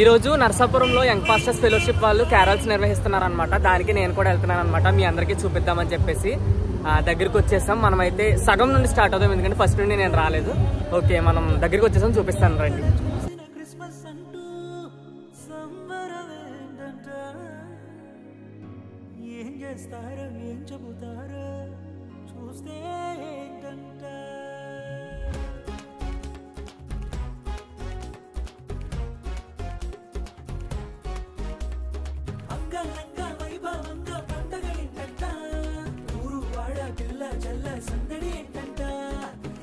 ఈరోజు నర్సాపురంలో young pastors fellowship వాళ్ళు carols నిర్వహిస్తున్నారనమాట. దానికి నేను కూడా వెళ్తున్నాను అనమాట. మీ అందరికీ చూపిద్దామని చెప్పేసి దగ్గరికి వచ్చేసాం. మనమైతే సగం నుండి స్టార్ట్ అవుతాం, ఎందుకంటే ఫస్ట్ నుండి నేను రాలేదు. ఓకే, మనం దగ్గరికి వచ్చేసాం, చూపిస్తాను రండి.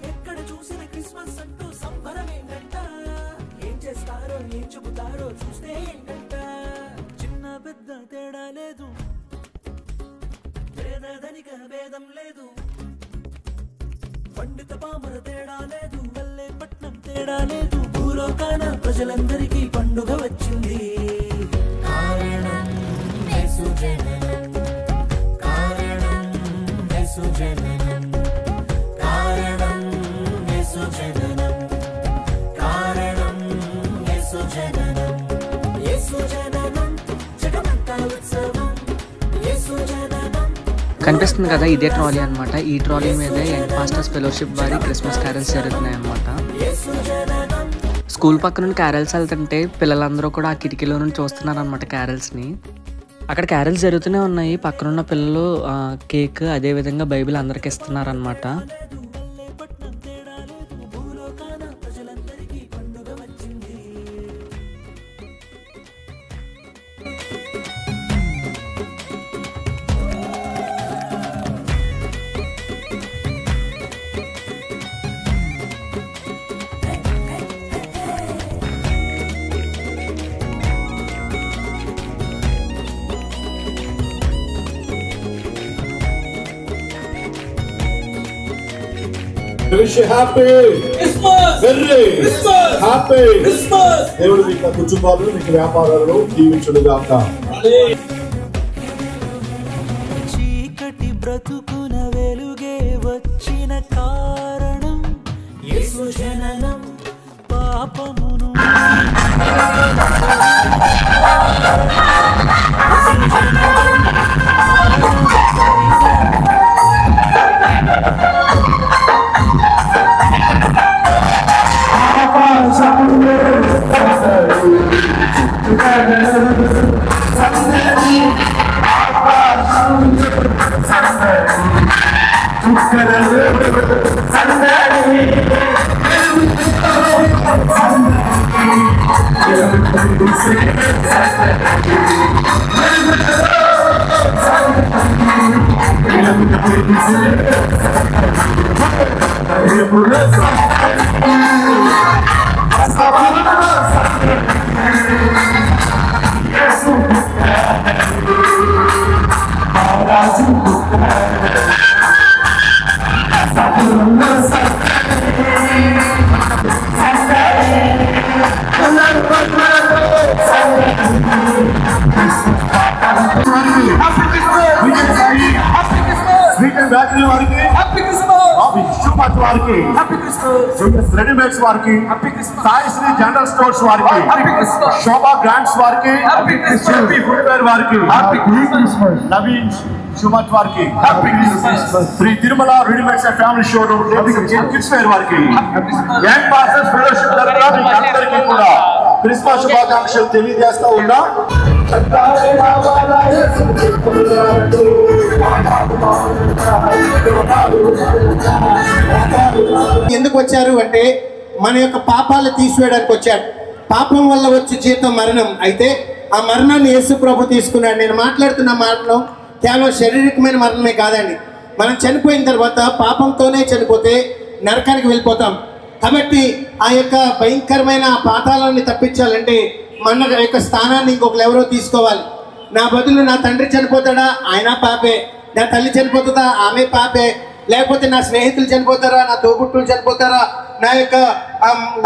ఎక్కడ చూసిన క్రిస్మస్ అంటూ సంబరం ఏంటంట, ఏం చేస్తారో ఏం చెబుతారో చూస్తే ఏంటంట. చిన్న పెద్ద తేడా లేదు, పేద ధనిక భేదం లేదు, పండిత పామర తేడా లేదు, పల్లె పట్నం తేడా లేదు. భూలోకాన ప్రజలందరికీ పండుగ వచ్చింది. కారణం యేసు జననం, కారణం యేసు జననం, కారణం యేసు జననం, కారణం యేసు జననం, యేసు జననం జగమంతా ఉత్సవం, యేసు జననం. కనిపిస్తుంది కదా, ఇదే ట్రాలీ అనమాట. ఈ ట్రాలీ మీదే యంగ్ పాస్టర్స్ ఫెలోషిప్ వారి క్రిస్మస్ క్యారల్స్ జరుగుతున్నాయి అనమాట. స్కూల్ పక్క నుండి క్యారల్స్ వెళ్తుంటే పిల్లలందరూ కూడా ఆ కిటికీలో నుండి చూస్తున్నారు అనమాట క్యారల్స్ని. అక్కడ క్యారల్స్ జరుగుతూనే ఉన్నాయి. పక్కనున్న పిల్లలు కేక్ అదేవిధంగా బైబిల్ అందరికి ఇస్తున్నారు అనమాట. Wish you happy Christmas, merry Christmas, happy Christmas. దేవుడు మీకు కుటుంబాలు మీకు వ్యాపారాలు దీవించునుగాక. చీకటి బ్రతుకున వెలుగే వచ్చిన కారణం యేసు జననం, పాపమును రెడీమేడ్స్ వారికి, సాయి శ్రీ జనరల్ స్టోర్స్ వారికి, శోభా గ్రాండ్స్ వారికి, ఫుట్వేర్ వారికి, నవీన్ సుమత్ వారికి, Sri Tirumala readymades and family showroom kids wear వారికి, యంగ్ పాస్టర్స్ ఫెలోషిప్ తరఫున మీకు అందరికీ కూడా క్రిస్మస్ శుభాకాంక్షలు తెలియజేస్తా ఉన్నా. ఎందుకు వచ్చారు అంటే మన యొక్క పాపాలు తీసివేయడానికి వచ్చాడు. పాపం వల్ల వచ్చే జీతం మరణం. అయితే ఆ మరణాన్ని యేసు ప్రభు తీసుకున్నాడు. నేను మాట్లాడుతున్న మరణం కేవలం శారీరకమైన మరణమే కాదండి. మనం చనిపోయిన తర్వాత పాపంతోనే చనిపోతే నరకానికి వెళ్ళిపోతాం. కాబట్టి ఆ యొక్క భయంకరమైన పాతాళాన్ని తప్పించాలంటే మన యొక్క స్థానాన్ని ఇంకొకరు ఎవరో తీసుకోవాలి. నా బదులు నా తండ్రి చనిపోతాడా, ఆయన పాపే. నా తల్లి చనిపోతుందా, ఆమె పాపే. లేకపోతే నా స్నేహితులు చనిపోతారా, నా తోబుట్టులు చనిపోతారా, నా యొక్క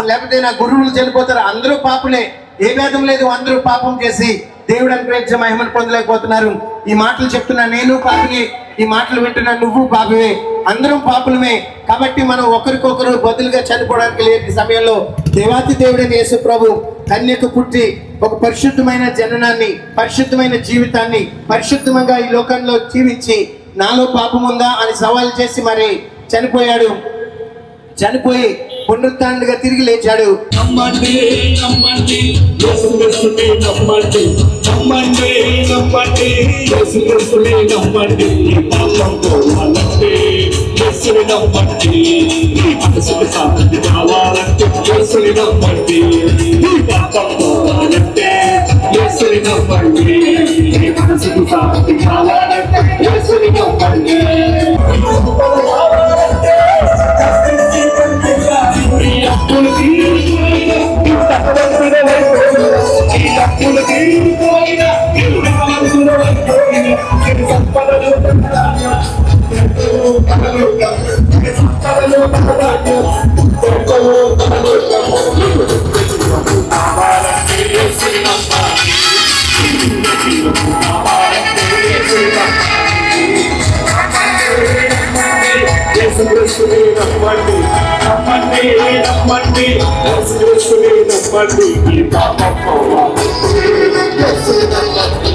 లేకపోతే నా గురువులు చనిపోతారా, అందరూ పాపులే. ఏ భేదం లేదు, అందరూ పాపం చేసి దేవుడు అనుగ్రహించే మహిమను పొందలేకపోతున్నారు. ఈ మాటలు చెప్తున్నా నేను పాపిని, ఈ మాటలు వింటున్నా నువ్వు పాపివే, అందరం పాపులమే. కాబట్టి మనం ఒకరికొకరు బదులుగా చనిపోవడానికి లేని సమయంలో దేవాతి దేవుడైన యేసు ప్రభు కన్యకు పుట్టి ఒక పరిశుద్ధమైన జననాన్ని, పరిశుద్ధమైన జీవితాన్ని, పరిశుద్ధంగా ఈ లోకంలో జీవించి నాలో పాపం ఉందా అని సవాల్ చేసి మరి చనిపోయాడు. చనిపోయి పునరుత్థానుడిగా తిరిగి లేచాడు. నమ్మండి నమ్మండి యేసుక్రీస్తుని నమ్మండి, నమ్మండి నమ్మండి యేసుక్రీస్తుని నమ్మండి. పాపం పోవాలంటే యేసుని నమ్మండి, మనసుకు శాంతి కావాలంటే యేసుని నమ్మండి. పాపం పోవాలంటే యేసుని నమ్మండి, మనసుకు శాంతి కావాలంటే యేసుని నమ్మండి. నమ్మండి నమ్మండి నమ్మండి యేసుక్రీస్తుని నమ్మండి. ఈ పాపం పోవాలంటే యేసుని నమ్మండి.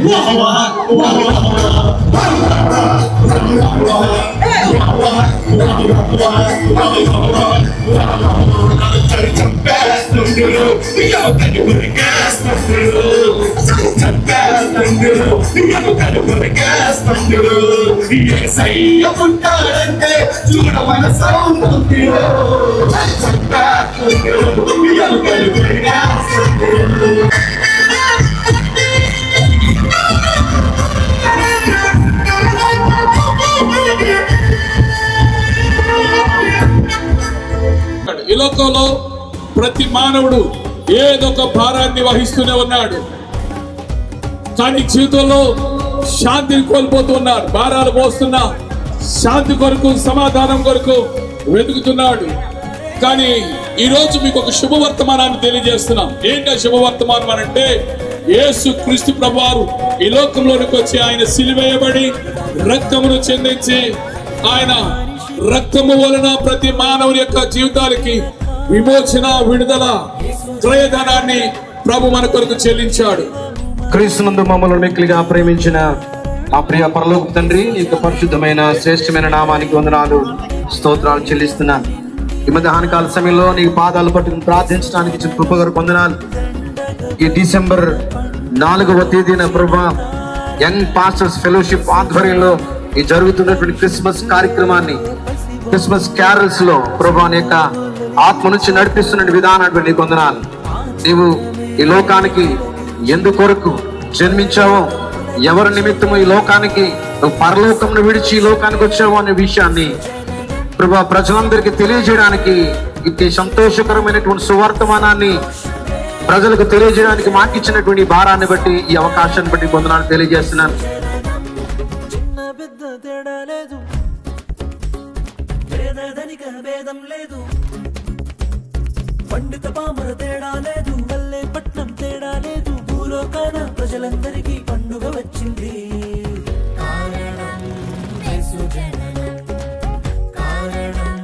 Wow, wow, wow, wow. ఉంటాడంటే చూడమన సౌందర్యం ఈ లోకంలో ప్రతి మానవుడు ఏదొక భారాన్ని వహిస్తూనే ఉన్నాడు. కానీ జీవితంలో శాంతిని కోల్పోతున్నారు. భారాలు మోస్తున్నా శాంతి కొరకు, సమాధానం కొరకు వెతుకుతున్నాడు. కానీ ఈ రోజు మీకు ఒక శుభవర్తమానాన్ని తెలియజేస్తున్నాం. ఏంటి శుభవర్తమానం అంటే, యేసు క్రీస్తు ప్రభువారు ఈ లోకంలోనికి వచ్చి ఆయన సిలువేయబడి రక్తమును చెందించి ఆయన రక్తము వలన ప్రతి మానవుని యొక్క జీవితాలకి విమోచన, విడుదల, క్రయధనాన్ని ప్రభు మన కొరకు చెల్లించాడు. క్రీస్తునందు మమ్మల్ని మిక్కిలిగా ప్రేమించిన ఆ ప్రియ పరలోక తండ్రి, ఈ యొక్క పరిశుద్ధమైన శ్రేష్టమైన నామానికి వందనాలు, స్తోత్రాలు చెల్లిస్తున్నాను. ఈ మధ్య హానికాల సమయంలో నీకు పాదాలు పట్టుకుని ప్రార్థించడానికి ఇచ్చిన కృపగారు వందనాలు. ఈ డిసెంబర్ 4వ తేదీన ప్రభా యంగ్ పాస్టర్స్ ఫెలోషిప్ ఆధ్వర్యంలో ఈ జరుగుతున్నటువంటి క్రిస్మస్ కార్యక్రమాన్ని, క్రిస్మస్ క్యారల్స్ లో ప్రభా నీ యొక్క ఆత్మ నుంచి నడిపిస్తున్న విధానాన్ని నీకు వందనాలు. నీవు ఈ లోకానికి ఎందుకొరకు జన్మించావో, ఎవరి నిమిత్తము ఈ లోకానికి నువ్వు పరలోకంను విడిచి ఈ లోకానికి వచ్చావో అనే విషయాన్ని ప్రభా ప్రజలందరికీ తెలియజేయడానికి, ఇట్టి సంతోషకరమైనటువంటి సువర్తమానాన్ని ప్రజలకు తెలియజేయడానికి మాకు ఇచ్చినటువంటి భారాన్ని బట్టి, ఈ అవకాశాన్ని బట్టి వందనాలు తెలియజేస్తున్నాను. చిన్న పెద్ద తేడా లేదు, పేద ధనిక భేదం లేదు, పండిత పామర తేడా లేదు, పల్లె పట్నం తేడా లేదు, భూలోకాన ప్రజలందరికీ పండుగ వచ్చింది. కారణం యేసు జననం, కారణం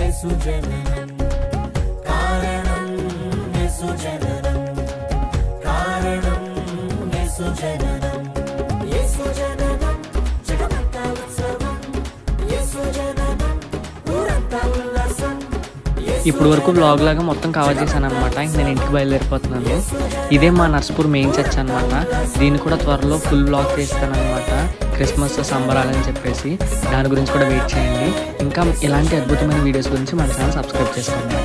యేసు జననం, కారణం యేసు జననం, కారణం యేసు జననం, యేసు జననం జగమంతా ఉత్సవం, యేసు జననం ఊరంతా ఉల్లాసం. ఇప్పుడు వరకు బ్లాగ్ లాగా మొత్తం కవర్ చేశాను అనమాట. ఇంక నేను ఇంటికి బయలుదేరిపోతున్నాను. ఇదే మా నర్స్పూర్ మెయిన్ చర్చ్ అనమాట. దీన్ని కూడా త్వరలో ఫుల్ బ్లాగ్ చేస్తాను అనమాట, క్రిస్మస్ సంబరాలని చెప్పేసి. దాని గురించి కూడా వెయిట్ చేయండి. ఇంకా ఇలాంటి అద్భుతమైన వీడియోస్ గురించి మన ఛానల్ సబ్స్క్రైబ్ చేసుకోండి.